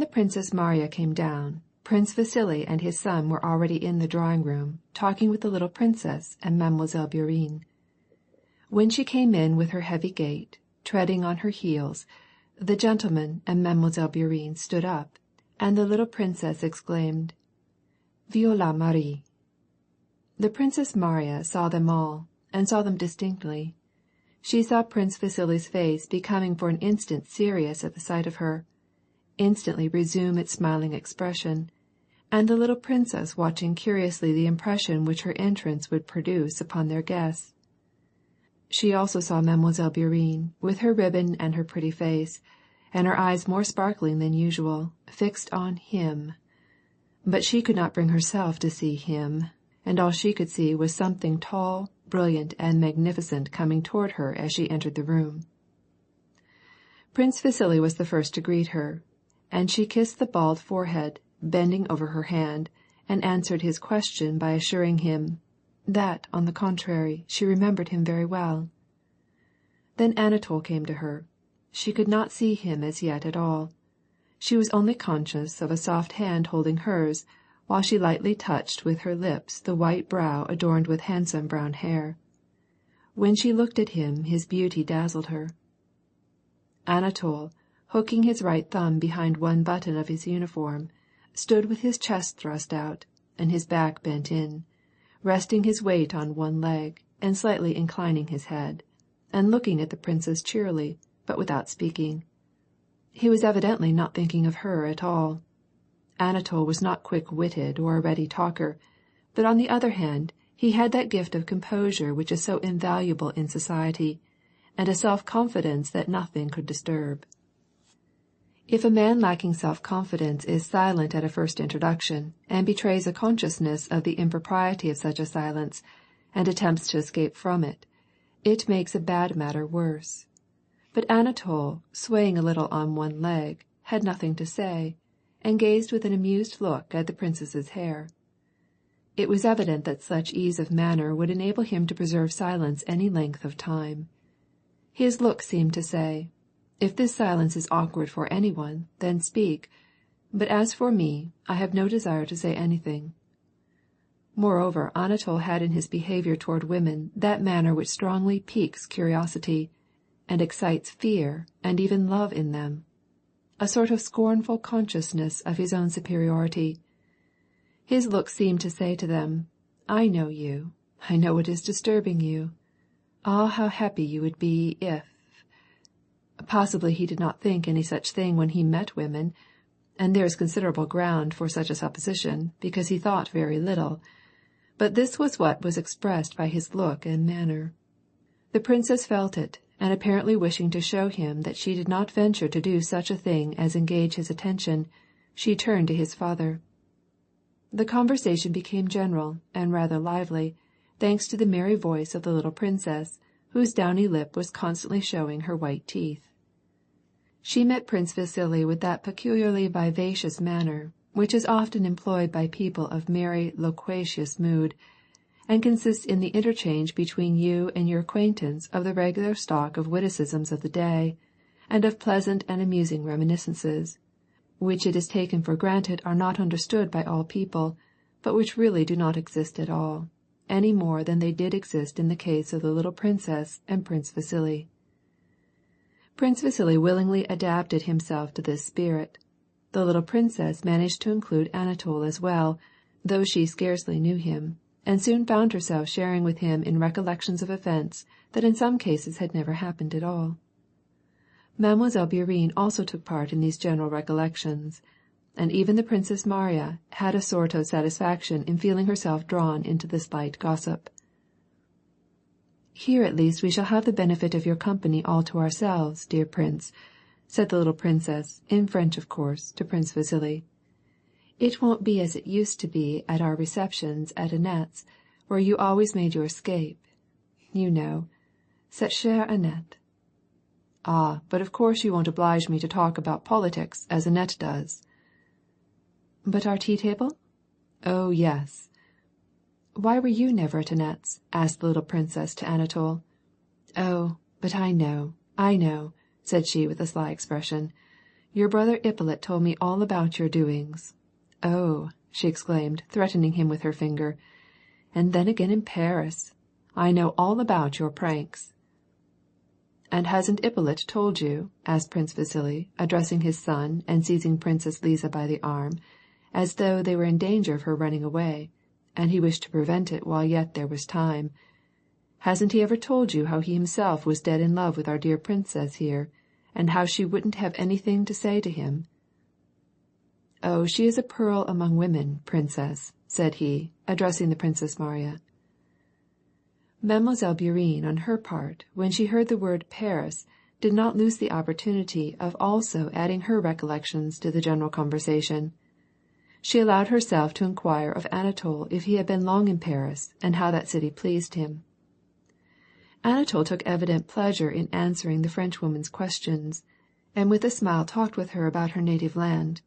The Princess Marya came down, Prince Vasily and his son were already in the drawing-room, talking with the little princess and Mademoiselle Bourienne. When she came in with her heavy gait, treading on her heels, the gentleman and Mademoiselle Bourienne stood up, and the little princess exclaimed, "Voilà Marie!" The Princess Marya saw them all, and saw them distinctly. She saw Prince Vasily's face becoming for an instant serious at the sight of her, instantly resume its smiling expression, and the little princess watching curiously the impression which her entrance would produce upon their guests. She also saw Mademoiselle Bourienne, with her ribbon and her pretty face, and her eyes more sparkling than usual, fixed on him. But she could not bring herself to see him, and all she could see was something tall, brilliant, and magnificent coming toward her as she entered the room. Prince Vasily was the first to greet her, and she kissed the bald forehead, bending over her hand, and answered his question by assuring him that, on the contrary, she remembered him very well. Then Anatole came to her. She could not see him as yet at all. She was only conscious of a soft hand holding hers, while she lightly touched with her lips the white brow adorned with handsome brown hair. When she looked at him, his beauty dazzled her. Anatole, hooking his right thumb behind one button of his uniform, stood with his chest thrust out, and his back bent in, resting his weight on one leg, and slightly inclining his head, and looking at the princess cheerily, but without speaking. He was evidently not thinking of her at all. Anatole was not quick-witted or a ready talker, but on the other hand he had that gift of composure which is so invaluable in society, and a self-confidence that nothing could disturb. If a man lacking self-confidence is silent at a first introduction, and betrays a consciousness of the impropriety of such a silence, and attempts to escape from it, it makes a bad matter worse. But Anatole, swaying a little on one leg, had nothing to say, and gazed with an amused look at the princess's hair. It was evident that such ease of manner would enable him to preserve silence any length of time. His look seemed to say, "If this silence is awkward for anyone, then speak, but as for me, I have no desire to say anything." Moreover, Anatole had in his behavior toward women that manner which strongly piques curiosity, and excites fear and even love in them, a sort of scornful consciousness of his own superiority. His look seemed to say to them, "I know you, I know what is disturbing you. Ah, how happy you would be if—" Possibly he did not think any such thing when he met women, and there is considerable ground for such a supposition, because he thought very little, but this was what was expressed by his look and manner. The princess felt it, and apparently wishing to show him that she did not venture to do such a thing as engage his attention, she turned to his father. The conversation became general and rather lively, thanks to the merry voice of the little princess, whose downy lip was constantly showing her white teeth. She met Prince Vasily with that peculiarly vivacious manner which is often employed by people of merry, loquacious mood, and consists in the interchange between you and your acquaintance of the regular stock of witticisms of the day, and of pleasant and amusing reminiscences, which it is taken for granted are not understood by all people, but which really do not exist at all, any more than they did exist in the case of the little princess and Prince Vasily. Prince Vasily willingly adapted himself to this spirit. The little princess managed to include Anatole as well, though she scarcely knew him, and soon found herself sharing with him in recollections of events that in some cases had never happened at all. Mademoiselle Bourienne also took part in these general recollections, and even the Princess Marya had a sort of satisfaction in feeling herself drawn into this light gossip. "Here at least we shall have the benefit of your company all to ourselves, dear prince," said the little princess, in French of course, to Prince Vasily. "It won't be as it used to be at our receptions at Annette's, where you always made your escape. You know, cette chère Annette." "Ah, but of course you won't oblige me to talk about politics as Annette does." "But our tea-table?" "Oh, yes." "Why were you never at Annette's?" asked the little princess to Anatole. "Oh, but I know," said she with a sly expression. Your brother Ippolit told me all about your doings. Oh," she exclaimed, threatening him with her finger, "and then again in Paris. I know all about your pranks." "And hasn't Ippolit told you?" asked Prince Vasili, addressing his son and seizing Princess Liza by the arm, as though they were in danger of her running away, and he wished to prevent it while yet there was time. "Hasn't he ever told you how he himself was dead in love with our dear princess here, and how she wouldn't have anything to say to him?" "Oh, she is a pearl among women, princess," said he, addressing the Princess Mariya. Mademoiselle Bourienne, on her part, when she heard the word Paris, did not lose the opportunity of also adding her recollections to the general conversation. She allowed herself to inquire of Anatole if he had been long in Paris and how that city pleased him. Anatole took evident pleasure in answering the Frenchwoman's questions, and with a smile talked with her about her native land.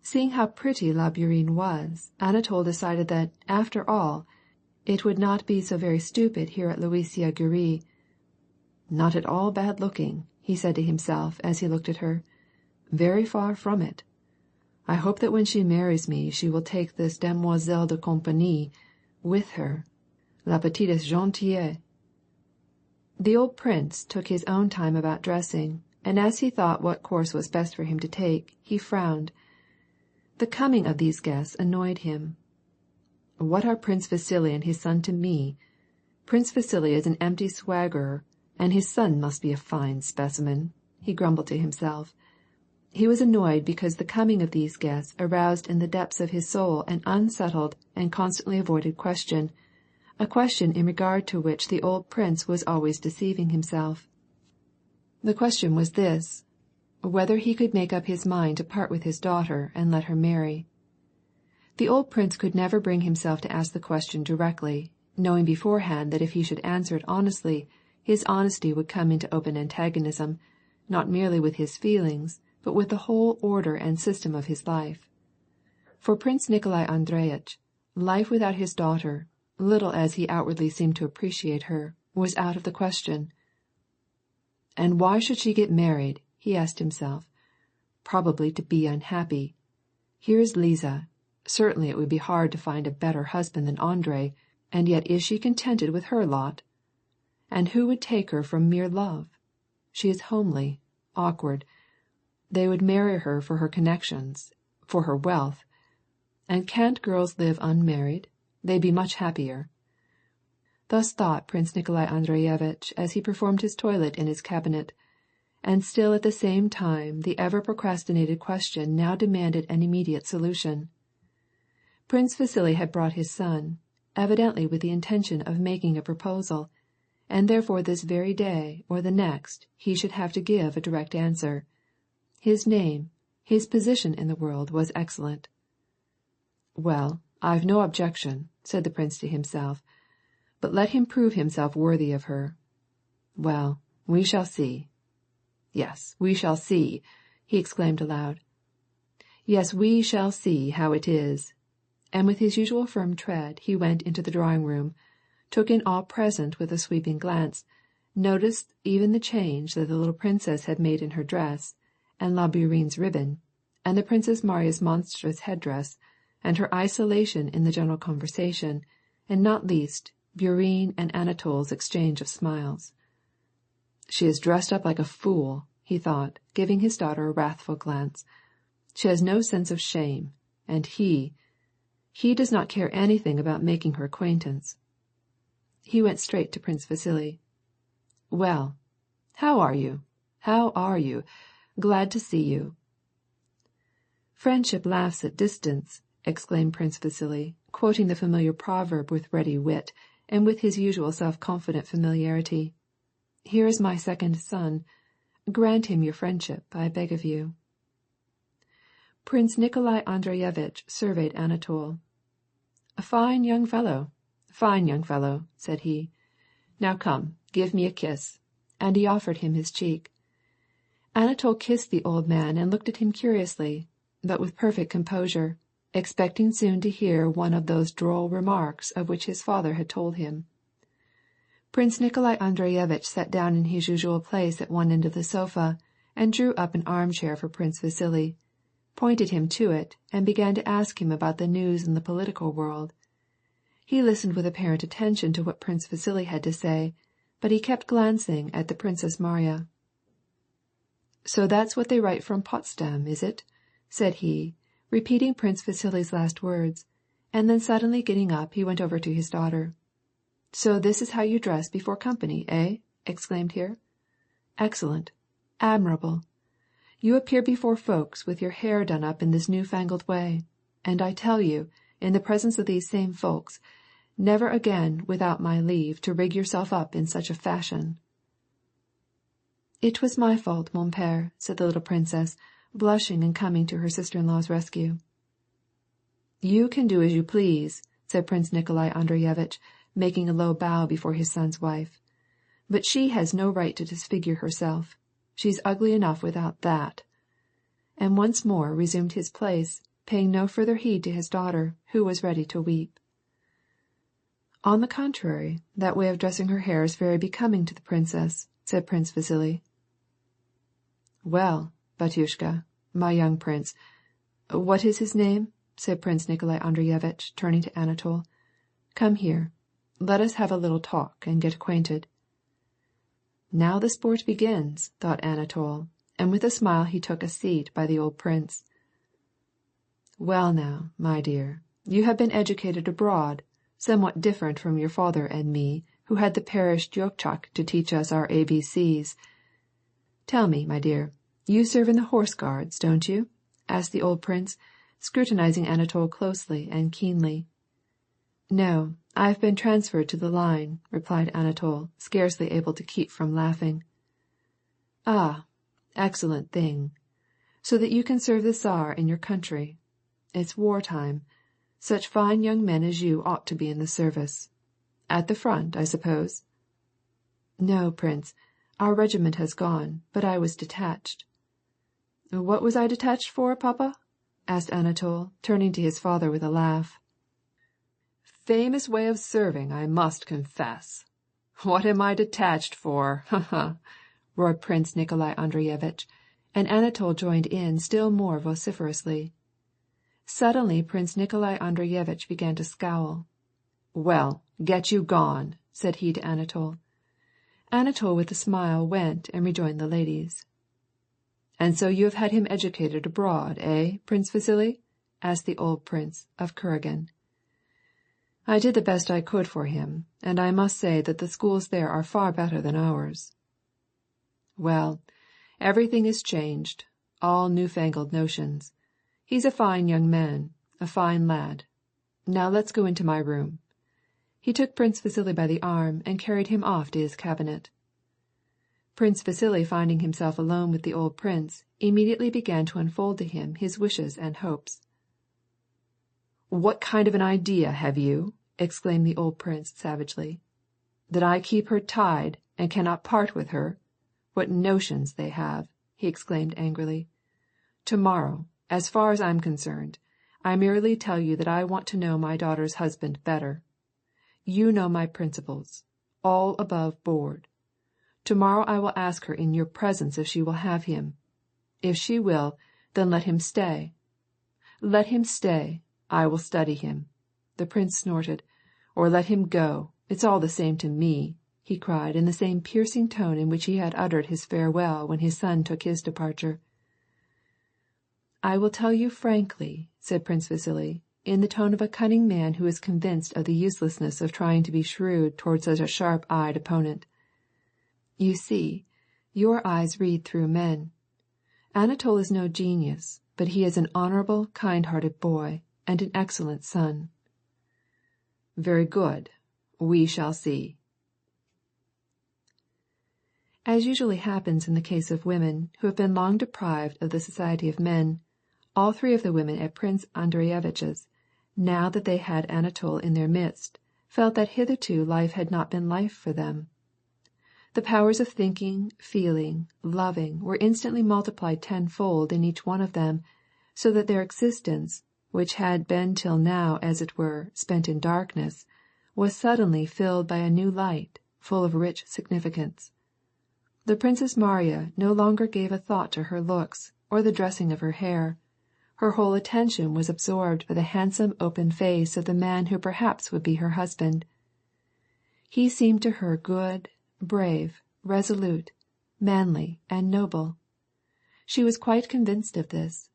Seeing how pretty La Bourienne was, Anatole decided that, after all, it would not be so very stupid here at Luisiya Goree. "Not at all bad looking," he said to himself as he looked at her. "Very far from it. I hope that when she marries me she will take this demoiselle de compagnie with her. La petite est gentille." The old prince took his own time about dressing, and as he thought what course was best for him to take, he frowned. The coming of these guests annoyed him. "What are Prince Vasili and his son to me? Prince Vasili is an empty swaggerer, and his son must be a fine specimen," he grumbled to himself. He was annoyed because the coming of these guests aroused in the depths of his soul an unsettled and constantly avoided question, a question in regard to which the old prince was always deceiving himself. The question was this, whether he could make up his mind to part with his daughter and let her marry. The old prince could never bring himself to ask the question directly, knowing beforehand that if he should answer it honestly, his honesty would come into open antagonism, not merely with his feelings, but with the whole order and system of his life. For Prince Nikolai Andreyitch, life without his daughter, little as he outwardly seemed to appreciate her, was out of the question. "And why should she get married?" he asked himself. "Probably to be unhappy. Here's Liza. Certainly it would be hard to find a better husband than Andrei, and yet is she contented with her lot? And who would take her from mere love? She is homely, awkward. They would marry her for her connections, for her wealth. And can't girls live unmarried? They'd be much happier." Thus thought Prince Nikolai Andreyevitch as he performed his toilet in his cabinet, and still at the same time the ever-procrastinated question now demanded an immediate solution. Prince Vasili had brought his son, evidently with the intention of making a proposal, and therefore this very day or the next he should have to give a direct answer. His name, his position in the world was excellent. "Well, I've no objection," said the prince to himself, "but let him prove himself worthy of her. Well, we shall see. Yes, we shall see," he exclaimed aloud. "Yes, we shall see how it is." And with his usual firm tread he went into the drawing-room, took in all present with a sweeping glance, noticed even the change that the little princess had made in her dress, and La Bourienne's ribbon, and the Princess Mariya's monstrous headdress, and her isolation in the general conversation, and not least, Bourienne and Anatole's exchange of smiles. "She is dressed up like a fool," he thought, giving his daughter a wrathful glance. "She has no sense of shame, and he does not care anything about making her acquaintance." He went straight to Prince Vasili. "Well, how are you? How are you? Glad to see you." "Friendship laughs at distance," exclaimed Prince Vasili, quoting the familiar proverb with ready wit, and with his usual self-confident familiarity. "Here is my second son. Grant him your friendship, I beg of you." Prince Nikolai Andreyevitch surveyed Anatole. "A fine young fellow, said he. "Now come, give me a kiss," and he offered him his cheek. Anatole kissed the old man and looked at him curiously, but with perfect composure, expecting soon to hear one of those droll remarks of which his father had told him. Prince Nikolai Andreyevitch sat down in his usual place at one end of the sofa, and drew up an armchair for Prince Vasili, pointed him to it, and began to ask him about the news in the political world. He listened with apparent attention to what Prince Vasili had to say, but he kept glancing at the Princess Marya. "So that's what they write from Potsdam, is it?" said he, repeating Prince Vasili's last words, and then suddenly getting up he went over to his daughter. "So this is how you dress before company, eh?" exclaimed he. "Excellent. Admirable. You appear before folks with your hair done up in this new-fangled way, and I tell you, in the presence of these same folks, never again without my leave to rig yourself up in such a fashion." "It was my fault, mon père," said the little princess, blushing and coming to her sister-in-law's rescue. "You can do as you please," said Prince Nikolai Andreyevitch, making a low bow before his son's wife. "But she has no right to disfigure herself. She's ugly enough without that." And once more resumed his place, paying no further heed to his daughter, who was ready to weep. "On the contrary, that way of dressing her hair is very becoming to the princess," said Prince Vasili. "Well, Batyushka, my young prince, what is his name?" said Prince Nikolai Andreyevitch, turning to Anatol. "Come here. Let us have a little talk and get acquainted." "Now the sport begins," thought Anatol, and with a smile he took a seat by the old prince. "Well now, my dear, you have been educated abroad, somewhat different from your father and me, who had the parish Dyukchak to teach us our ABCs. Tell me, my dear, you serve in the Horse Guards, don't you?" asked the old prince, scrutinizing Anatol closely and keenly. "No, I have been transferred to the line," replied Anatol, scarcely able to keep from laughing. "Ah, excellent thing. So that you can serve the Tsar in your country. It's wartime. Such fine young men as you ought to be in the service. At the front, I suppose?" "No, Prince. Our regiment has gone, but I was detached." "What was I detached for, Papa?" asked Anatol, turning to his father with a laugh. "Famous way of serving, I must confess. What am I detached for? Ha ha!" roared Prince Nikolai Andreyevitch, and Anatol joined in still more vociferously. Suddenly Prince Nikolai Andreyevitch began to scowl. "Well, get you gone," said he to Anatol. Anatol with a smile went and rejoined the ladies. "And so you have had him educated abroad, eh, Prince Vasili?" asked the old prince of Kuragin. "I did the best I could for him, and I must say that the schools there are far better than ours." "Well, everything is changed, all newfangled notions. He's a fine young man, a fine lad. Now let's go into my room." He took Prince Vasili by the arm and carried him off to his cabinet. Prince Vasili, finding himself alone with the old prince, immediately began to unfold to him his wishes and hopes. "What kind of an idea have you?" exclaimed the old prince savagely. "That I keep her tied and cannot part with her? What notions they have!" he exclaimed angrily. "Tomorrow, as far as I'm concerned, I merely tell you that I want to know my daughter's husband better. You know my principles, all above board. Tomorrow I will ask her in your presence if she will have him. If she will, then let him stay. Let him stay, I will study him." The prince snorted. "Or let him go, it's all the same to me," he cried in the same piercing tone in which he had uttered his farewell when his son took his departure. "I will tell you frankly," said Prince Vasili, in the tone of a cunning man who is convinced of the uselessness of trying to be shrewd toward such a sharp-eyed opponent. "You see, your eyes read through men. Anatol is no genius, but he is an honorable, kind-hearted boy, and an excellent son." "Very good. We shall see." As usually happens in the case of women who have been long deprived of the society of men, all three of the women at Prince Andreyevitch's, now that they had Anatol in their midst, felt that hitherto life had not been life for them. The powers of thinking, feeling, loving were instantly multiplied tenfold in each one of them, so that their existence, which had been till now as it were spent in darkness, was suddenly filled by a new light, full of rich significance. The Princess Marya no longer gave a thought to her looks or the dressing of her hair. Her whole attention was absorbed by the handsome open face of the man who perhaps would be her husband. He seemed to her good, brave, resolute, manly, and noble. She was quite convinced of this.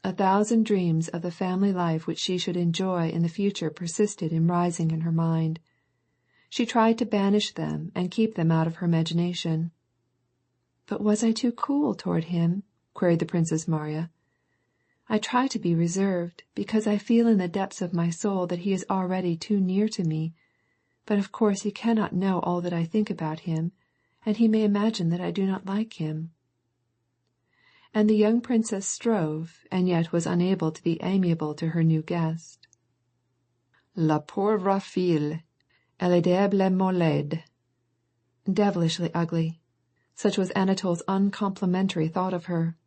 1,000 dreams of the family life which she should enjoy in the future persisted in rising in her mind. She tried to banish them and keep them out of her imagination. "But was I too cool toward him?" queried the Princess Marya. "I try to be reserved, because I feel in the depths of my soul that he is already too near to me. But of course he cannot know all that I think about him, and he may imagine that I do not like him." And the young princess strove, and yet was unable to be amiable to her new guest. "La pauvre fille, elle est diablement laide." Devilishly ugly. Such was Anatole's uncomplimentary thought of her.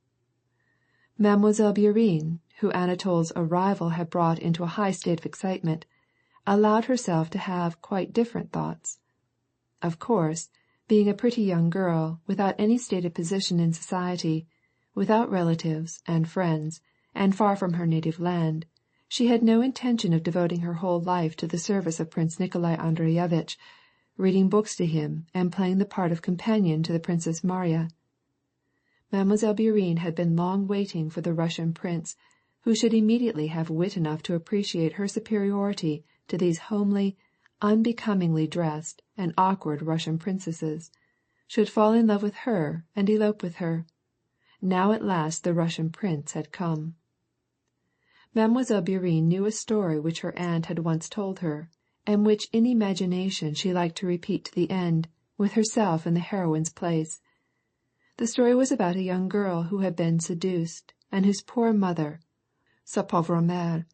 Mademoiselle Bourienne, who Anatole's arrival had brought into a high state of excitement, allowed herself to have quite different thoughts. Of course, being a pretty young girl, without any stated position in society, without relatives and friends, and far from her native land, she had no intention of devoting her whole life to the service of Prince Nikolai Andreyevitch, reading books to him and playing the part of companion to the Princess Marya. Mademoiselle Bourienne had been long waiting for the Russian prince, who should immediately have wit enough to appreciate her superiority to these homely, unbecomingly dressed, and awkward Russian princesses, should fall in love with her and elope with her. Now at last the Russian prince had come. Mademoiselle Bourienne knew a story which her aunt had once told her, and which in imagination she liked to repeat to the end, with herself in the heroine's place. The story was about a young girl who had been seduced, and whose poor mother, sa pauvre mère,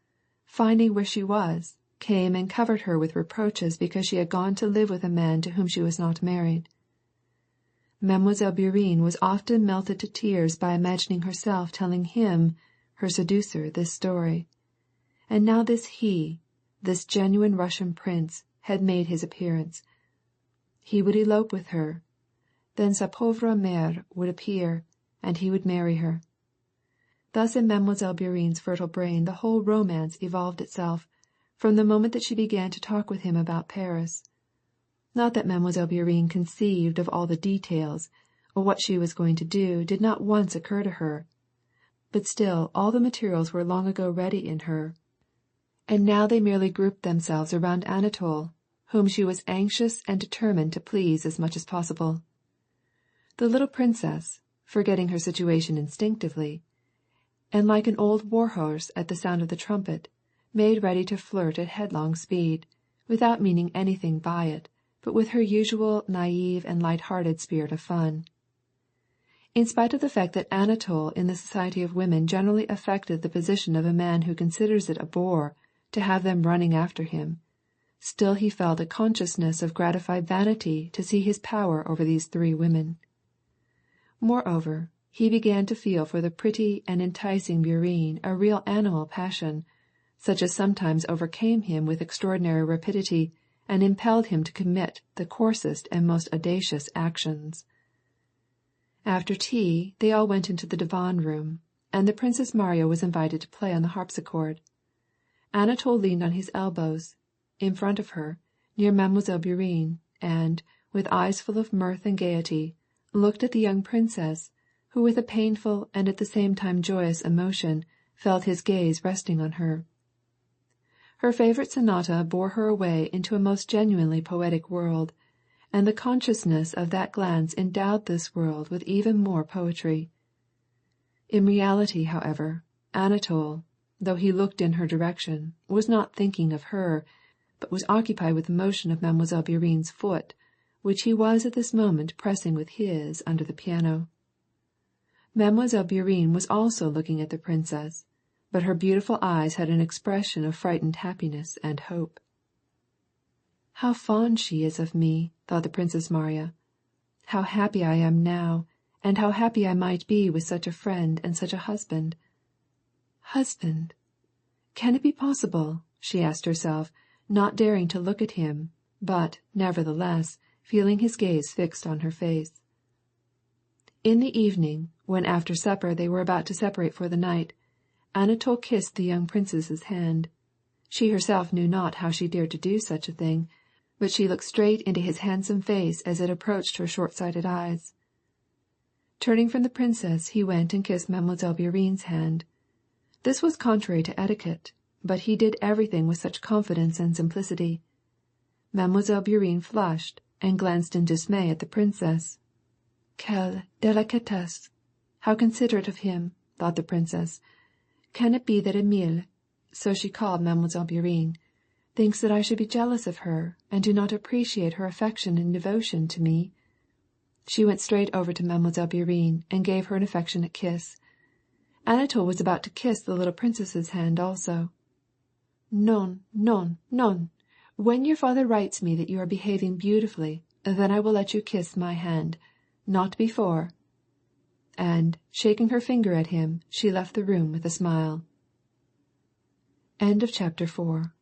finding where she was, came and covered her with reproaches because she had gone to live with a man to whom she was not married. Mademoiselle Bourienne was often melted to tears by imagining herself telling him, her seducer, this story. And now this genuine Russian prince, had made his appearance. He would elope with her. Then sa pauvre mère would appear, and he would marry her. Thus in Mademoiselle Bourienne's fertile brain the whole romance evolved itself, from the moment that she began to talk with him about Paris. Not that Mademoiselle Bourienne conceived of all the details, or what she was going to do did not once occur to her. But still all the materials were long ago ready in her, and now they merely grouped themselves around Anatole, whom she was anxious and determined to please as much as possible. The little princess, forgetting her situation instinctively, and like an old war-horse at the sound of the trumpet, made ready to flirt at headlong speed, without meaning anything by it, but with her usual naive and light-hearted spirit of fun. In spite of the fact that Anatole in the society of women generally affected the position of a man who considers it a bore to have them running after him, still he felt a consciousness of gratified vanity to see his power over these 3 women. Moreover, he began to feel for the pretty and enticing Bourienne a real animal passion, such as sometimes overcame him with extraordinary rapidity and impelled him to commit the coarsest and most audacious actions. After tea they all went into the divan-room, and the Princess Marya was invited to play on the harpsichord. Anatole leaned on his elbows, in front of her, near Mademoiselle Bourienne, and, with eyes full of mirth and gaiety, looked at the young princess, who with a painful and at the same time joyous emotion felt his gaze resting on her. Her favorite sonata bore her away into a most genuinely poetic world, and the consciousness of that glance endowed this world with even more poetry. In reality, however, Anatole, though he looked in her direction, was not thinking of her, but was occupied with the motion of Mademoiselle Bourienne's foot, which he was at this moment pressing with his under the piano. Mademoiselle Bourienne was also looking at the princess, but her beautiful eyes had an expression of frightened happiness and hope. "How fond she is of me," thought the Princess Marya. "How happy I am now, and how happy I might be with such a friend and such a husband. Husband! Can it be possible?" she asked herself, not daring to look at him, but, nevertheless, feeling his gaze fixed on her face. In the evening, when after supper they were about to separate for the night, Anatole kissed the young princess's hand. She herself knew not how she dared to do such a thing, but she looked straight into his handsome face as it approached her short-sighted eyes. Turning from the princess, he went and kissed Mademoiselle Bourienne's hand. This was contrary to etiquette, but he did everything with such confidence and simplicity. Mademoiselle Bourienne flushed and glanced in dismay at the princess. Quelle délicatesse! How considerate of him, thought the princess. Can it be that Emile, so she called Mademoiselle Bourienne, thinks that I should be jealous of her and do not appreciate her affection and devotion to me? She went straight over to Mademoiselle Bourienne and gave her an affectionate kiss. Anatole was about to kiss the little princess's hand also. Non, non, non. When your father writes me that you are behaving beautifully, then I will let you kiss my hand. Not before. And, shaking her finger at him, she left the room with a smile. End of chapter 4.